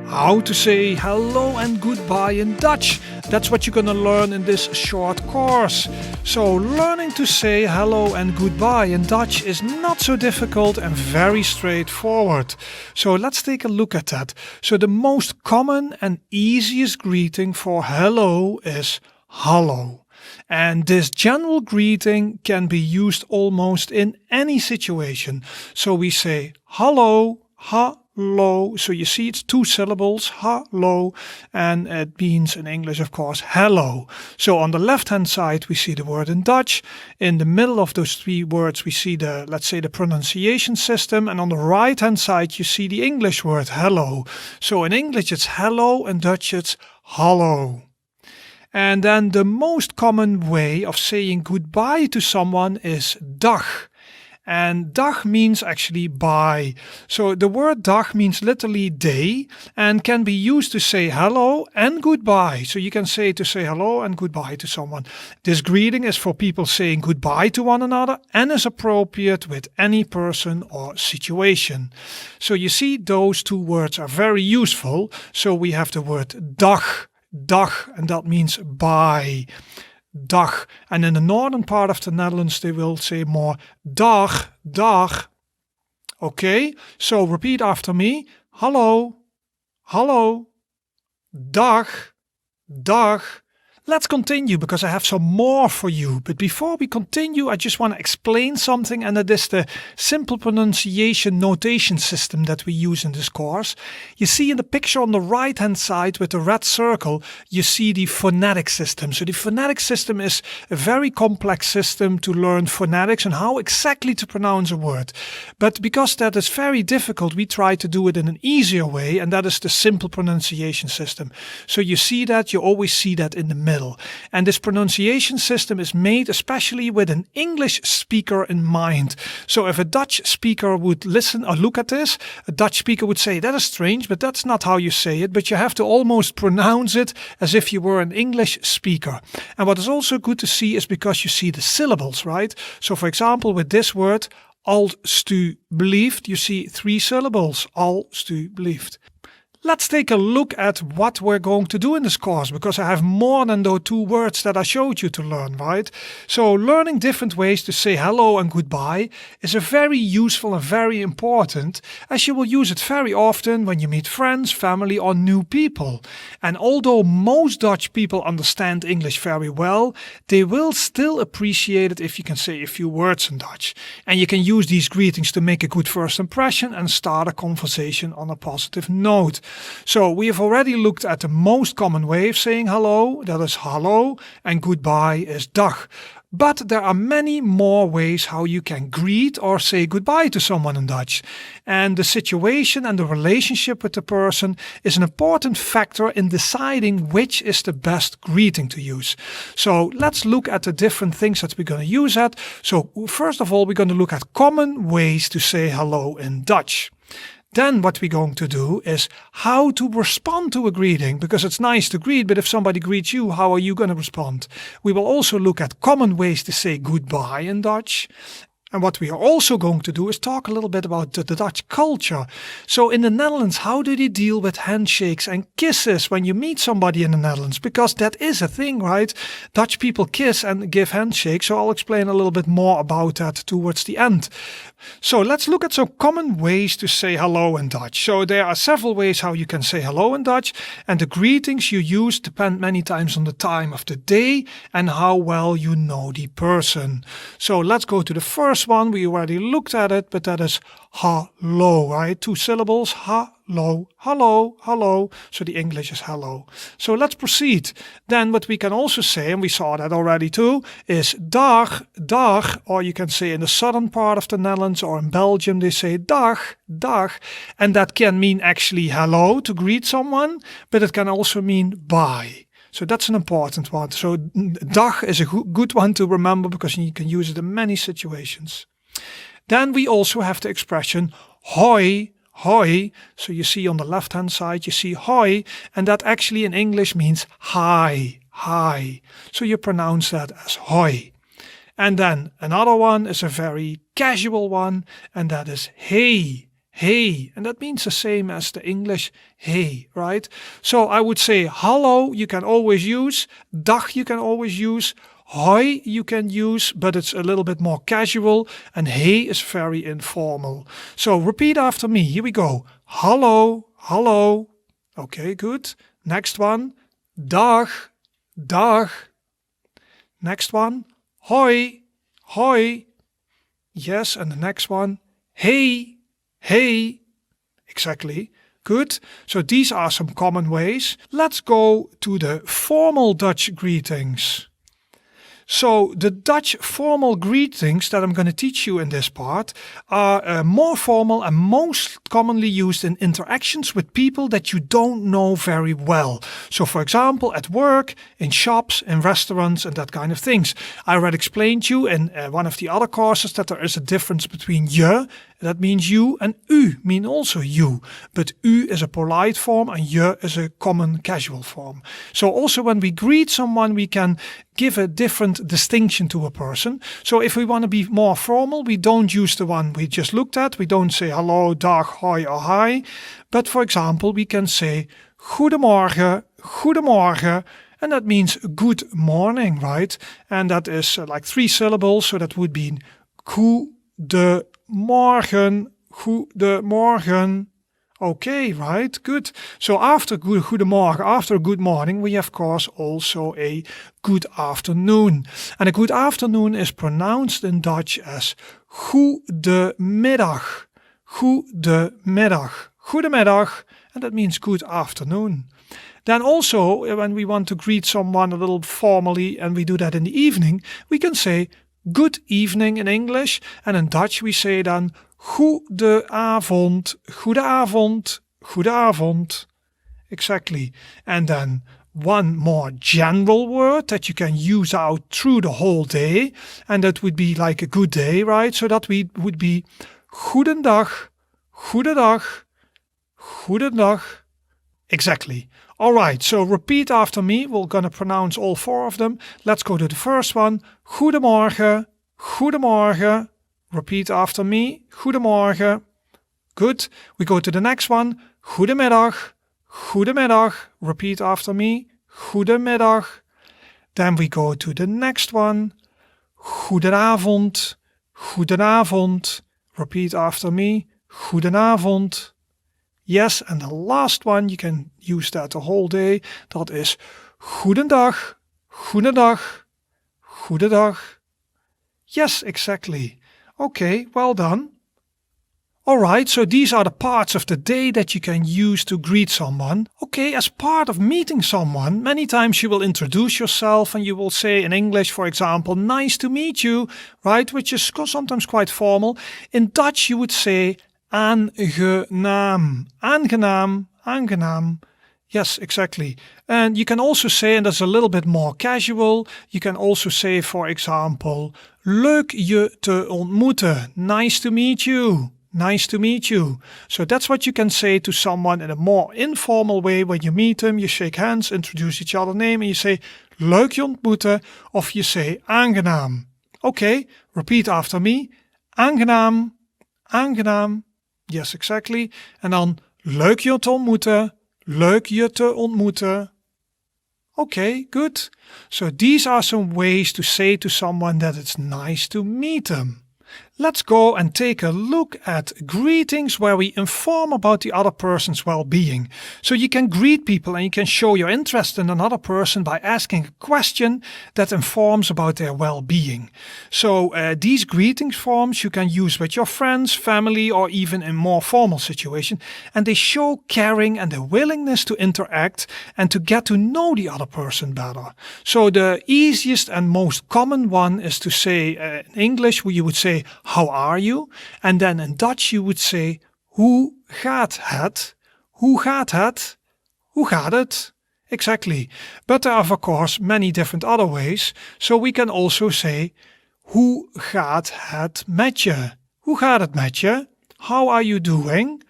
How to say hello and goodbye in Dutch. That's what you're gonna learn in this short course. So learning to say hello and goodbye in Dutch is not so difficult and very straightforward. So let's take a look at that. So the most common and easiest greeting for hello is hallo. And this general greeting can be used almost in any situation. So we say hello, hello. So you see it's two syllables, hello, and it means in English, of course, hello. So on the left hand side we see the word in Dutch. In the middle of those three words we see the, let's say, the pronunciation system, and on the right hand side you see the English word hello. So in English it's hello, in Dutch it's hallo. And then the most common way of saying goodbye to someone is dag. And dag means actually bye. So the word dag means literally day and can be used to say hello and goodbye. So you can say to say hello and goodbye to someone. This greeting is for people saying goodbye to one another and is appropriate with any person or situation. So you see those two words are very useful. So we have the word dag, and that means bye. Dag. And in the northern part of the Netherlands they will say more dag, dag. Okay, so repeat after me. Hallo, hallo, dag, dag. Let's continue because I have some more for you. But before we continue, I just want to explain something, and that is the simple pronunciation notation system that we use in this course. You see in the picture on the right hand side with the red circle, you see the phonetic system. So the phonetic system is a very complex system to learn phonetics and how exactly to pronounce a word. But because that is very difficult, we try to do it in an easier way, and that is the simple pronunciation system. So you see that, you always see that in the middle. And this pronunciation system is made especially with an English speaker in mind. So if a Dutch speaker would listen or look at this, a Dutch speaker would say, that is strange, but that's not how you say it. But you have to almost pronounce it as if you were an English speaker. And what is also good to see is because you see the syllables, right? So for example, with this word, alstublieft, you see three syllables, alstublieft. Let's take a look at what we're going to do in this course, because I have more than those two words that I showed you to learn, right? So learning different ways to say hello and goodbye is a very useful and very important, as you will use it very often when you meet friends, family or new people. And although most Dutch people understand English very well, they will still appreciate it if you can say a few words in Dutch. And you can use these greetings to make a good first impression and start a conversation on a positive note. So we have already looked at the most common way of saying hello, that is hallo, and goodbye is dag. But there are many more ways how you can greet or say goodbye to someone in Dutch. And the situation and the relationship with the person is an important factor in deciding which is the best greeting to use. So let's look at the different things that we're going to use at. So first of all, we're going to look at common ways to say hello in Dutch. Then what we're going to do is how to respond to a greeting, because it's nice to greet, but if somebody greets you, how are you going to respond? We will also look at common ways to say goodbye in Dutch. And what we are also going to do is talk a little bit about the Dutch culture. So in the Netherlands, how do they deal with handshakes and kisses when you meet somebody in the Netherlands? Because that is a thing, right? Dutch people kiss and give handshakes. So I'll explain a little bit more about that towards the end. So let's look at some common ways to say hello in Dutch. So there are several ways how you can say hello in Dutch, and the greetings you use depend many times on the time of the day and how well you know the person. So let's go to the first one. We already looked at it, but that is hallo, right? Two syllables, hallo, hello, hello. So the English is hello. So let's proceed. Then what we can also say, and we saw that already too, is dag, dag, or you can say in the southern part of the Netherlands or in Belgium they say dag, dag, and that can mean actually hello to greet someone, but it can also mean bye. So that's an important one. So dag is a good one to remember because you can use it in many situations. Then we also have the expression hoi, hoi. So you see on the left hand side, you see hoi, and that actually in English means hi, hi. So you pronounce that as hoi. And then another one is a very casual one, and that is hey, hey, and that means the same as the English hey, right? So I would say hello you can always use, dag you can always use, hoi you can use, but it's a little bit more casual, and hey is very informal. So repeat after me, here we go. Hallo, hallo. Okay, good. Next one, dag, dag. Next one, hoi, hoi. Yes, and the next one, hey, hey. Exactly. Good. So these are some common ways. Let's go to the formal Dutch greetings. So the Dutch formal greetings that I'm going to teach you in this part are more formal and most commonly used in interactions with people that you don't know very well. So for example, at work, in shops, in restaurants and that kind of things. I already explained to you in one of the other courses that there is a difference between je, that means you, and u mean also you. But u is a polite form and je is a common casual form. So also when we greet someone we can give a different distinction to a person. So if we want to be more formal, we don't use the one we just looked at. We don't say hello, dag, hoi or hi. But for example, we can say goedemorgen, goedemorgen. And that means good morning, right? And that is like 3 syllables. So that would be goedemorgen, goedemorgen. Okay, right, good. So after goedemorgen, after good morning, we of course also a good afternoon. And a good afternoon is pronounced in Dutch as goedemiddag, goedemiddag, goedemiddag, and that means good afternoon. Then also, when we want to greet someone a little formally, and we do that in the evening, we can say good evening in English, and in Dutch we say then goedenavond, goedenavond, goedenavond. Exactly. And then one more general word that you can use out through the whole day, and that would be like a good day, right? So that would be goedendag, goedendag, goedendag. Exactly. All right, so repeat after me. We're going to pronounce all 4 of them. Let's go to the first one. Goedemorgen, goedemorgen. Repeat after me. Goedemorgen. Good. We go to the next one. Goedemiddag, goedemiddag. Repeat after me. Goedemiddag. Then we go to the next one. Goedenavond, goedenavond. Repeat after me. Goedenavond. Yes, and the last one, you can use that the whole day. Dat is goedendag, goedendag, goedendag. Yes, exactly. Okay, well done. Alright, so these are the parts of the day that you can use to greet someone. Okay, as part of meeting someone, many times you will introduce yourself and you will say in English, for example, nice to meet you, right? Which is sometimes quite formal. In Dutch you would say aangenaam, aangenaam, aangenaam. Yes, exactly. And you can also say, and that's a little bit more casual, you can also say, for example, leuk je te ontmoeten, nice to meet you. Nice to meet you. So that's what you can say to someone in a more informal way. When you meet them, you shake hands, introduce each other's name, and you say leuk je ontmoeten, of you say aangenaam. Okay, repeat after me. Aangenaam, aangenaam. Yes, exactly. En dan leuk je te ontmoeten, leuk je te ontmoeten. Okay, good. So these are some ways to say to someone that it's nice to meet them. Let's go and take a look at greetings where we inform about the other person's well-being. So you can greet people and you can show your interest in another person by asking a question that informs about their well-being. So these greetings forms you can use with your friends, family, or even in more formal situations, and they show caring and the willingness to interact and to get to know the other person better. So the easiest and most common one is to say in English you would say how are you? And then in Dutch you would say hoe gaat het? Hoe gaat het? Hoe gaat het? Exactly. But there are of course many different other ways. So we can also say hoe gaat het met je? Hoe gaat het met je? How are you doing?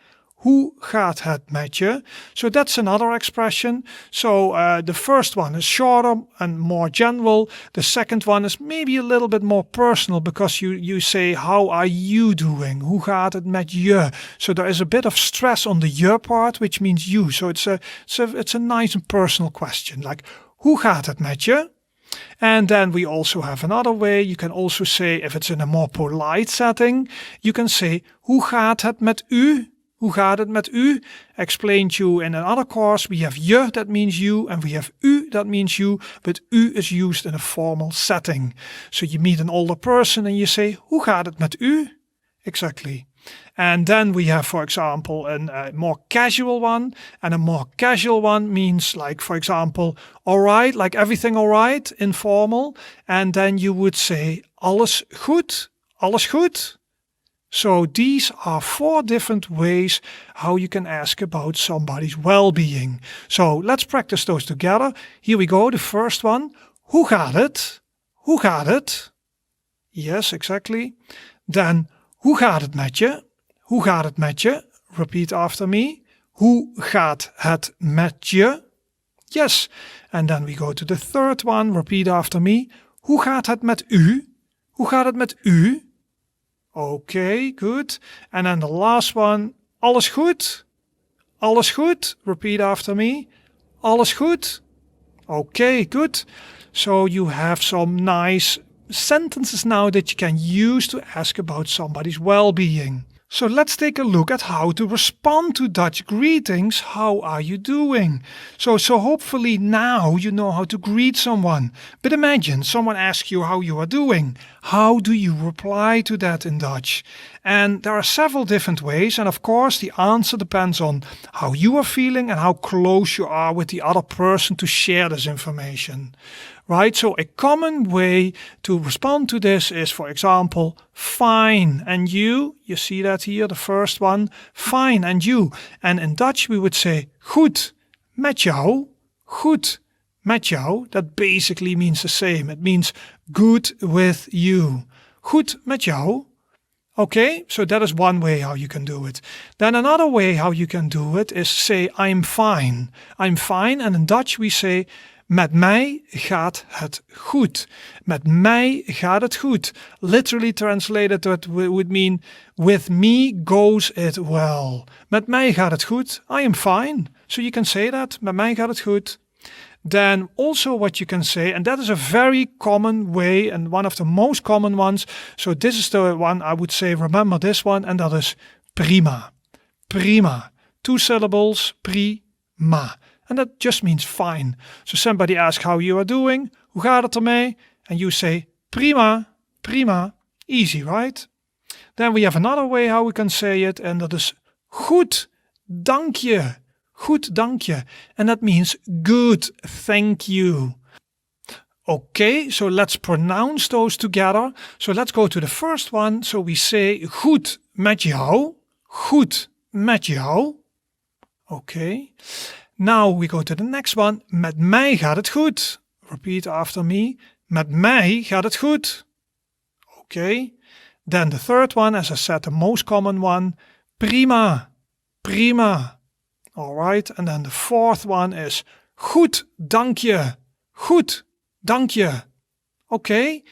Hoe gaat het met je? So that's another expression. So the first one is shorter and more general. The second one is maybe a little bit more personal because you say, how are you doing? Hoe gaat het met je? So there is a bit of stress on the je part, which means you. So it's a nice and personal question, like, hoe gaat het met je? And then we also have another way. You can also say, if it's in a more polite setting, you can say, hoe gaat het met u? Hoe gaat het met u? Explained you in another course. We have je, that means you, and we have u, that means you, but u is used in a formal setting. So you meet an older person and you say, hoe gaat het met u? Exactly. And then we have, for example, a more casual one. And a more casual one means, like, for example, all right, like everything all right, informal. And then you would say, alles goed? Alles goed? So these are 4 different ways how you can ask about somebody's well-being. So let's practice those together. Here we go. The first one. Hoe gaat het? Hoe gaat het? Yes, exactly. Then, hoe gaat het met je? Hoe gaat het met je? Repeat after me. Hoe gaat het met je? Yes. And then we go to the third one. Repeat after me. Hoe gaat het met u? Hoe gaat het met u? Okay, good. And then the last one. Alles goed? Alles goed? Repeat after me. Alles goed? Okay, good. So you have some nice sentences now that you can use to ask about somebody's well-being. So let's take a look at how to respond to Dutch greetings. How are you doing? So hopefully now you know how to greet someone. But imagine someone asks you how you are doing. How do you reply to that in Dutch? And there are several different ways, and of course the answer depends on how you are feeling and how close you are with the other person to share this information. Right, so a common way to respond to this is, for example, fine, and you see that here, the first one, fine, and you. And in Dutch we would say, goed, met jou, goed, met jou. That basically means the same. It means good with you. Goed met jou. Okay, so that is one way how you can do it. Then another way how you can do it is say, I'm fine. I'm fine, and in Dutch we say, met mij gaat het goed. Met mij gaat het goed. Literally translated, that would mean, with me goes it well. Met mij gaat het goed. I am fine. So you can say that. Met mij gaat het goed. Then also what you can say, and that is a very common way and one of the most common ones. So this is the one I would say, remember this one, and that is prima. Prima. 2 syllables, prima. And that just means fine. So somebody asks how you are doing. Hoe gaat het ermee? And you say, prima, prima. Easy, right? Then we have another way how we can say it, and that is goed, dank je. Goed, dank je. And that means good, thank you. Okay, so let's pronounce those together. So let's go to the first one. So we say, goed met jou. Goed met jou. Okay. Now we go to the next one. Met mij gaat het goed. Repeat after me. Met mij gaat het goed. Okay. Then the third one, as I said, the most common one. Prima. Prima. Alright. And then the fourth one is goed, dank je. Goed, dank je. Okay,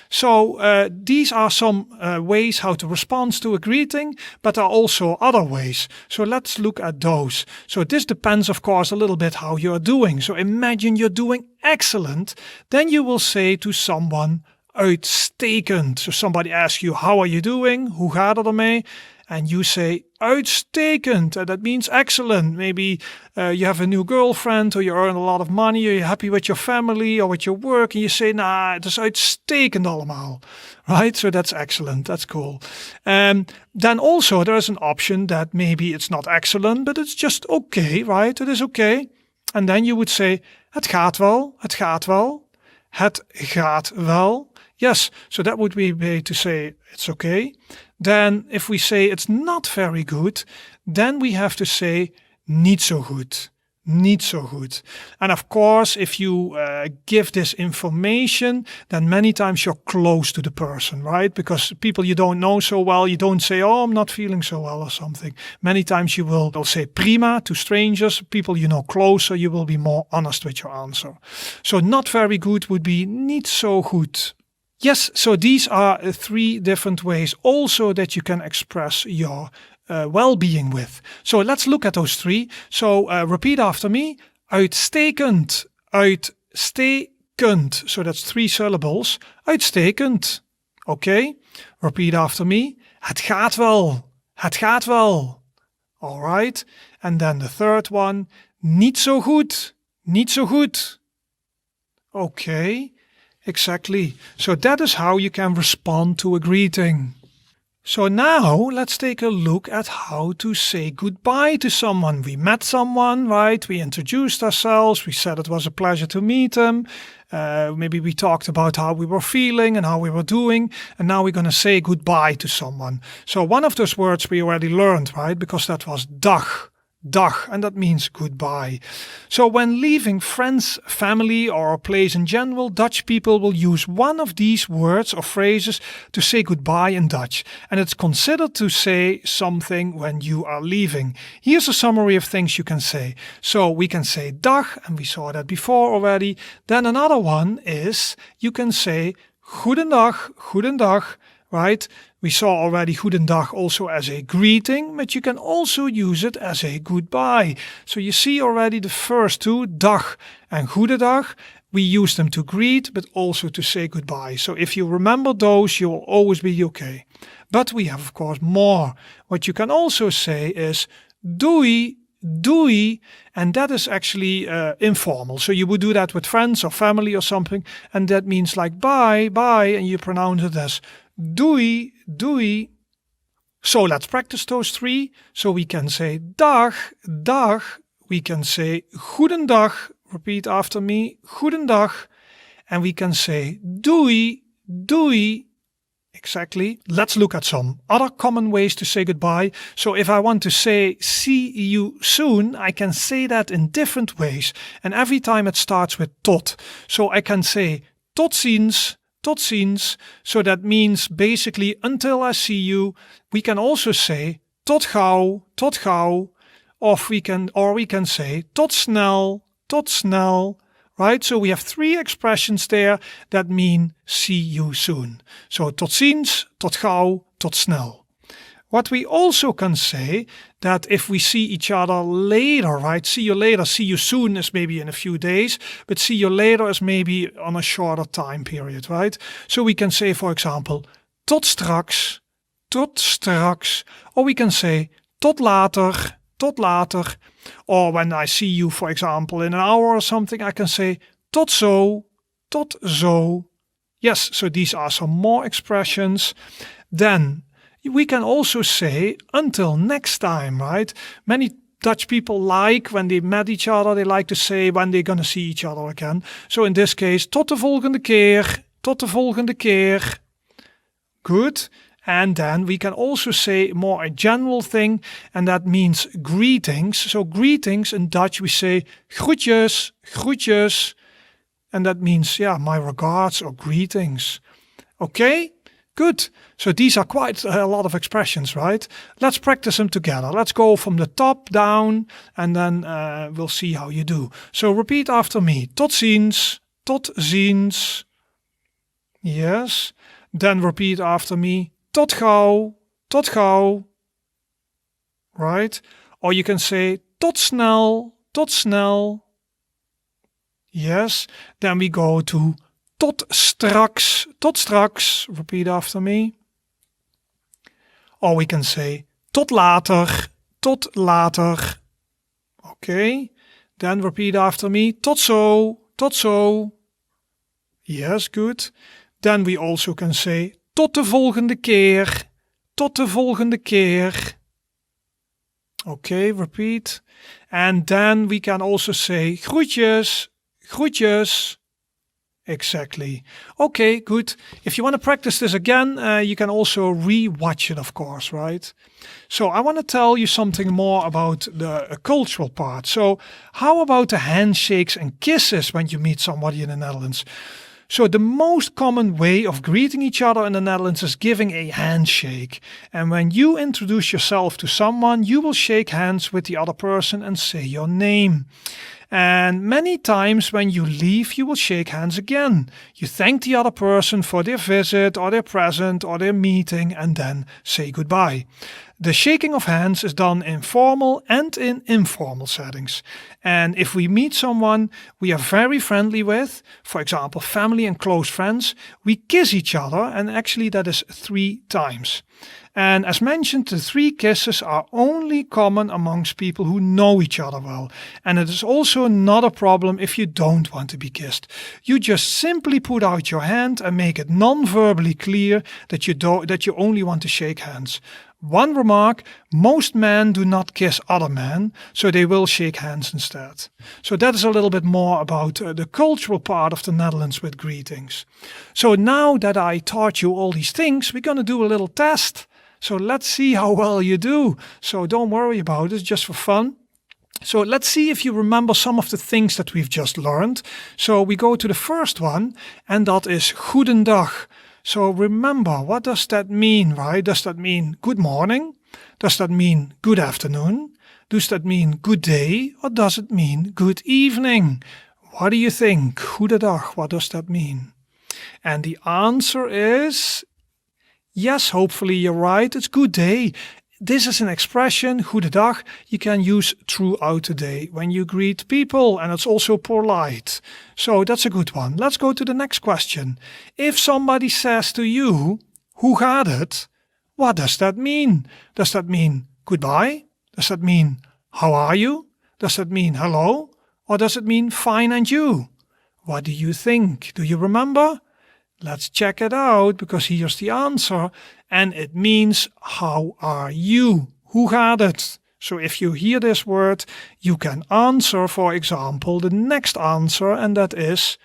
so these are some ways how to respond to a greeting, but there are also other ways. So let's look at those. So this depends, of course, a little bit how you're doing. So imagine you're doing excellent, then you will say to someone, uitstekend. So somebody asks you, how are you doing? Hoe gaat het ermee? And you say, uitstekend. That means excellent. Maybe you have a new girlfriend, or you earn a lot of money, or you're happy with your family or with your work, and you say, nah, het is uitstekend allemaal. Right? So that's excellent. That's cool. Then also there is an option that maybe it's not excellent, but it's just okay, right? It is okay. And then you would say, het gaat wel, het gaat wel, het gaat wel. Yes, so that would be a way to say it's okay. Then if we say it's not very good, then we have to say niet zo goed. niet zo goed. And of course, if you give this information, then many times you're close to the person, right? Because people you don't know so well, you don't say, oh, I'm not feeling so well or something. Many times you will say prima to strangers, people you know closer, you will be more honest with your answer. So not very good would be niet zo goed. Yes, so these are 3 different ways also that you can express your well-being with. So let's look at those 3. So repeat after me. Uitstekend. Uitstekend. So that's 3 syllables. Uitstekend. Okay. Repeat after me. Het gaat wel. Het gaat wel. All right. And then the third one. Niet zo goed. Niet zo goed. Okay. Exactly. So that is how you can respond to a greeting. So now let's take a look at how to say goodbye to someone. We met someone, right? We introduced ourselves. We said it was a pleasure to meet them. Maybe we talked about how we were feeling and how we were doing. And now we're going to say goodbye to someone. So one of those words we already learned, right? Because that was dag. Dag, and that means goodbye. So when leaving friends, family or a place in general, Dutch people will use one of these words or phrases to say goodbye in Dutch. And it's considered to say something when you are leaving. Here's a summary of things you can say. So we can say dag, and we saw that before already. Then another one is you can say goedendag, goedendag, right? We saw already goedendag also as a greeting, but you can also use it as a goodbye. So you see already the first 2, dag and goedendag, we use them to greet, but also to say goodbye. So if you remember those, you will always be okay. But we have, of course, more. What you can also say is doei, doei, and that is actually informal. So you would do that with friends or family or something, and that means like bye, bye, and you pronounce it as doei, doei. So let's practice those 3. So we can say dag, dag. We can say goedendag. Repeat after me, goedendag. And we can say doei, doei. Exactly. Let's look at some other common ways to say goodbye. So if I want to say see you soon, I can say that in different ways. And every time it starts with tot. So I can say tot ziens, tot ziens. So that means basically until I see you. We can also say tot gauw, tot gauw. Or we can say tot snel, tot snel. Right? So we have 3 expressions there that mean see you soon. So tot ziens, tot gauw, tot snel. What we also can say that if we see each other later, right? See you later, see you soon is maybe in a few days, but see you later is maybe on a shorter time period, right? So we can say, for example, tot straks, tot straks. Or we can say tot later, tot later. Or when I see you, for example, in an hour or something, I can say tot zo, tot zo. Yes, so these are some more expressions. Then we can also say until next time, right? Many Dutch people like when they met each other, they like to say when they're going to see each other again. So in this case, tot de volgende keer, tot de volgende keer. Good. And then we can also say more a general thing, and that means greetings. So greetings in Dutch we say groetjes, groetjes. And that means, my regards or greetings. Okay? Good. So these are quite a lot of expressions, right? Let's practice them together. Let's go from the top down and then we'll see how you do. So repeat after me. Tot ziens, tot ziens. Yes. Then repeat after me. Tot gauw, tot gauw. Right? Or you can say tot snel, tot snel. Yes. Then we go to tot straks, tot straks. Repeat after me. Or we can say tot later, tot later. Okay. Then repeat after me. Tot zo, tot zo. Yes, good. Then we also can say tot de volgende keer, tot de volgende keer. Okay, repeat. And then we can also say groetjes, groetjes. Exactly. Okay, good. If you want to practice this again, you can also re-watch it, of course, right? So I want to tell you something more about the cultural part. So how about the handshakes and kisses when you meet somebody in the Netherlands? So the most common way of greeting each other in the Netherlands is giving a handshake. And when you introduce yourself to someone, you will shake hands with the other person and say your name. And many times when you leave, you will shake hands again. You thank the other person for their visit or their present or their meeting and then say goodbye. The shaking of hands is done in formal and in informal settings. And if we meet someone we are very friendly with, for example, family and close friends, we kiss each other, and actually that is 3 times. And as mentioned, the 3 kisses are only common amongst people who know each other well. And it is also not a problem if you don't want to be kissed. You just simply put out your hand and make it non-verbally clear that you only want to shake hands. One remark, most men do not kiss other men, so they will shake hands instead. So that is a little bit more about the cultural part of the Netherlands with greetings. So now that I taught you all these things, we're going to do a little test. So let's see how well you do. So don't worry about it, just for fun. So let's see if you remember some of the things that we've just learned. So we go to the first one, and that is goedendag. So remember, what does that mean, right? Does that mean good morning? Does that mean good afternoon? Does that mean good day? Or does it mean good evening? What do you think? Goedendag, what does that mean? And the answer is, yes, hopefully you're right, it's good day. This is an expression, goedendag, you can use throughout the day when you greet people, and it's also polite. So that's a good one. Let's go to the next question. If somebody says to you, hoe gaat het? What does that mean? Does that mean goodbye? Does that mean how are you? Does that mean hello? Or does it mean fine and you? What do you think? Do you remember? Let's check it out, because here's the answer. And it means, how are you? Hoe gaat het? So if you hear this word, you can answer, for example, the next answer, and that is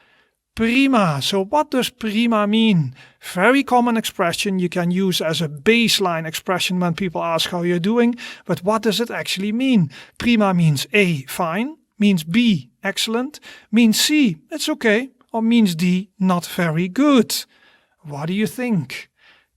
prima. So what does prima mean? Very common expression you can use as a baseline expression when people ask how you're doing. But what does it actually mean? Prima means A, fine. Means B, excellent. Means C, it's okay. Or means D, not very good. What do you think?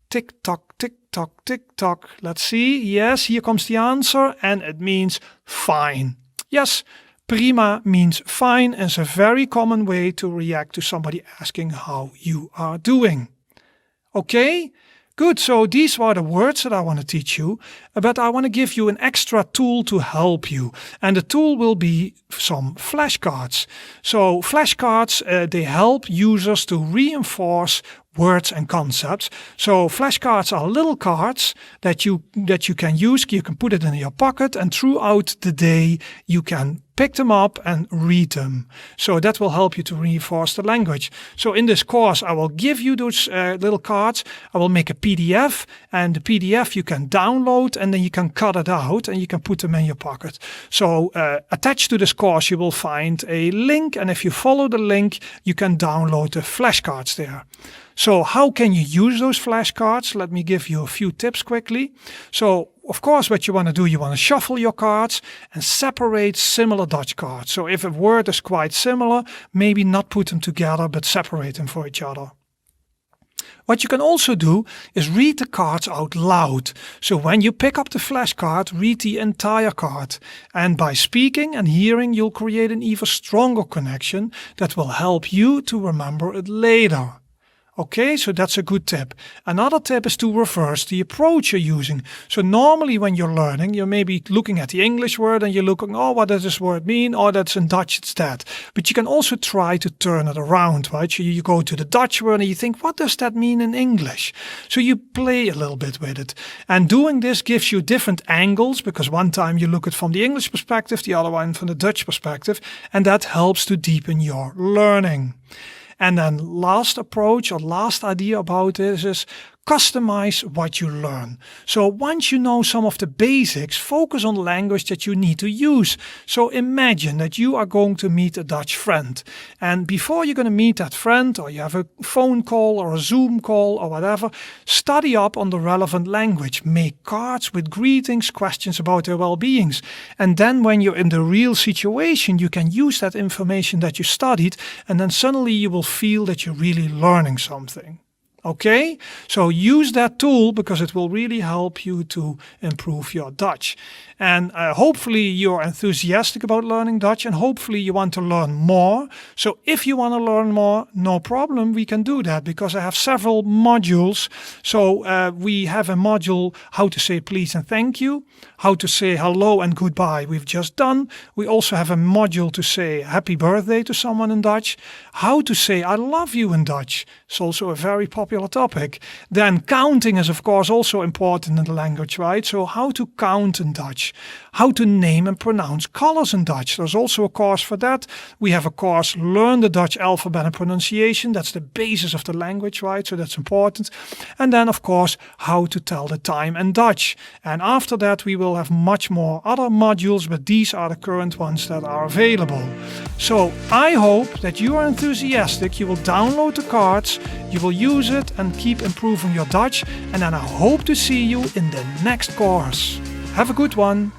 Tick tock, tick tock, tick tock. Let's see. Yes, here comes the answer, and it means fine. Yes, prima means fine, and it's a very common way to react to somebody asking how you are doing. Okay? Good, so these were the words that I want to teach you, but I want to give you an extra tool to help you. And the tool will be some flashcards. So flashcards, they help users to reinforce words and concepts. So flashcards are little cards that you can use. You can put it in your pocket, and throughout the day you can pick them up and read them. So that will help you to reinforce the language. So in this course I will give you those little cards. I will make a PDF, and the PDF you can download, and then you can cut it out and you can put them in your pocket. So attached to this course you will find a link, and if you follow the link you can download the flashcards there. So how can you use those flashcards? Let me give you a few tips quickly. So of course what you want to do, you want to shuffle your cards and separate similar Dutch cards. So if a word is quite similar, maybe not put them together but separate them for each other. What you can also do is read the cards out loud. So when you pick up the flashcard, read the entire card. And by speaking and hearing, you'll create an even stronger connection that will help you to remember it later. Okay, so that's a good tip. Another tip is to reverse the approach you're using. So normally when you're learning, you're maybe looking at the English word and you're looking, oh, what does this word mean? Oh, that's in Dutch, it's that. But you can also try to turn it around, right? So you go to the Dutch word and you think, what does that mean in English? So you play a little bit with it. And doing this gives you different angles, because one time you look at it from the English perspective, the other one from the Dutch perspective, and that helps to deepen your learning. And then last approach or last idea about this is customize what you learn. So once you know some of the basics, focus on language that you need to use. So imagine that you are going to meet a Dutch friend, and before you're going to meet that friend, or you have a phone call or a Zoom call or whatever, study up on the relevant language. Make cards with greetings, questions about their well-beings, and then when you're in the real situation, you can use that information that you studied, and then suddenly you will feel that you're really learning something. Okay, so use that tool because it will really help you to improve your Dutch. And hopefully you're enthusiastic about learning Dutch, and hopefully you want to learn more. So if you want to learn more, no problem, we can do that because I have several modules. So we have a module how to say please and thank you, how to say hello and goodbye we've just done. We also have a module to say happy birthday to someone in Dutch, how to say I love you in Dutch. It's also a very popular topic. Then counting is of course also important in the language, right? So how to count in Dutch, how to name and pronounce colors in Dutch. There's also a course for that. We have a course Learn the Dutch Alphabet and Pronunciation. That's the basis of the language, right? So that's important. And then of course how to tell the time in Dutch. And after that we will have much more other modules, but these are the current ones that are available. So I hope that you are enthusiastic. You will download the cards, you will use it and keep improving your Dutch, and then I hope to see you in the next course. Have a good one.